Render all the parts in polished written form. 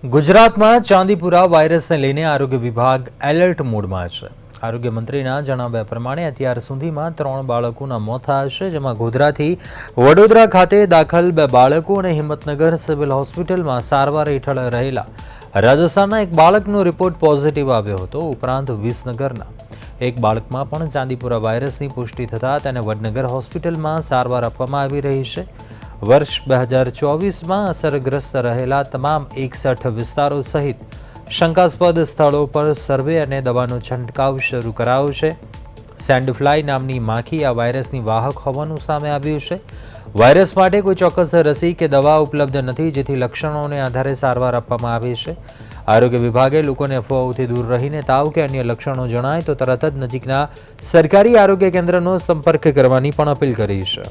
ગુજરાતમાં ચાંદીપુરા વાયરસને લઈને આરોગ્ય વિભાગ એલર્ટ મોડમાં છે। આરોગ્ય મંત્રીના જણાવ્યા પ્રમાણે અત્યાર સુધીમાં 3 બાળકોના મોત થયા છે, જેમાં ગોધરાથી વડોદરા ખાતે દાખલ 2 બાળકો અને હિંમતનગર સિવિલ હોસ્પિટલમાં સારવાર હેઠળ રહેલા રાજસ્થાનના એક બાળકનો રિપોર્ટ પોઝિટિવ આવ્યો હતો। ઉપરાંત વિસનગરના એક બાળકમાં પણ ચાંદીપુરા વાયરસની પુષ્ટિ થતાં તેને વડનગર હોસ્પિટલમાં સારવાર આપવામાં આવી રહી છે। વર્ષ 2024માં અસરગ્રસ્ત રહેલા તમામ 61 વિસ્તારો સહિત શંકાસ્પદ સ્થળો પર સર્વે અને દવાનો છંટકાવ શરૂ કરાયો છે। સેન્ડ ફ્લાય નામની માખી આ વાયરસની વાહક હોવાનું સામે આવ્યું છે। વાયરસ માટે કોઈ ચોક્કસ રસી કે દવા ઉપલબ્ધ નથી, જેથી લક્ષણોને આધારે સારવાર આપવામાં આવે છે। આરોગ્ય વિભાગે લોકોને અફવાઓથી દૂર રહીને તાવ કે અન્ય લક્ષણો જણાય તો તરત જ નજીકના સરકારી આરોગ્ય કેન્દ્રનો સંપર્ક કરવાની પણ અપીલ કરી છે।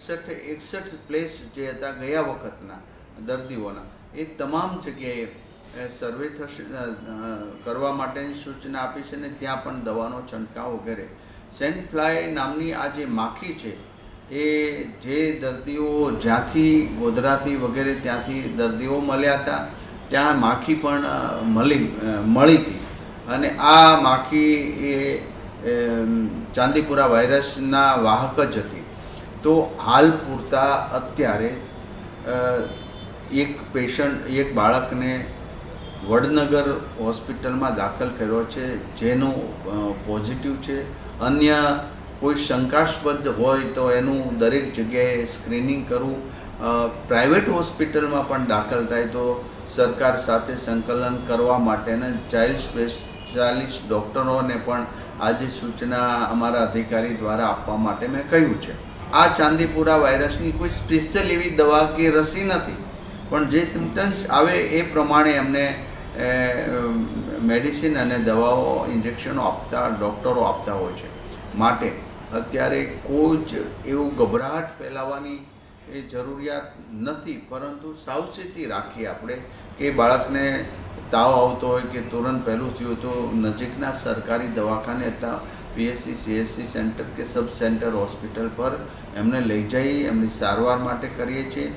61 પ્લેસ જે હતા ગયા વખતના દર્દીઓના એ તમામ જગ્યાએ સર્વે થશે કરવા માટેની સૂચના આપી છે ને ત્યાં પણ દવાનો છંટકાવ વગેરે। સેન્ટ ફ્લાય નામની આ જે માખી છે એ જે દર્દીઓ જ્યાંથી ગોધરાથી વગેરે ત્યાંથી દર્દીઓ મળ્યા હતા ત્યાં માખી પણ મળી હતી અને આ માખી એ ચાંદીપુરા વાયરસના વાહક જ હતી। તો હાલ પૂરતા અત્યારે એક બાળકને વડનગર હોસ્પિટલમાં દાખલ કર્યો છે, જેનું પોઝિટિવ છે। અન્ય કોઈ શંકાસ્પદ હોય તો એનું દરેક જગ્યાએ સ્ક્રીનિંગ કરવું। પ્રાઇવેટ હોસ્પિટલમાં પણ દાખલ થાય તો સરકાર સાથે સંકલન કરવા માટેના ચાઇલ્ડ સ્પેશિયાલિસ્ટ ડૉક્ટરોને પણ આજે સૂચના અમારા અધિકારી દ્વારા આપવા માટે મેં કહ્યું છે। આ ચાંદીપુરા વાયરસની કોઈ સ્પેશિયલ એવી દવા કે રસી નથી, પણ જે સિમ્ટમ્સ આવે એ પ્રમાણે એમને મેડિસિન અને દવાઓ ઇન્જેક્શનો આપતા ડૉક્ટરો આપતા હોય છે। માટે અત્યારે કોઈ જ એવું ગભરાટ ફેલાવવાની એ જરૂરિયાત નથી, પરંતુ સાવચેતી રાખીએ આપણે કે બાળકને તાવ આવતો હોય કે તુરંત પહેલું થયું તો નજીકના સરકારી દવાખાને અથવા પીએચસી સીએચસી સેન્ટર કે સબ સેન્ટર હોસ્પિટલ પર એમને લઈ જઈ એમની સારવાર માટે કરીએ છીએ।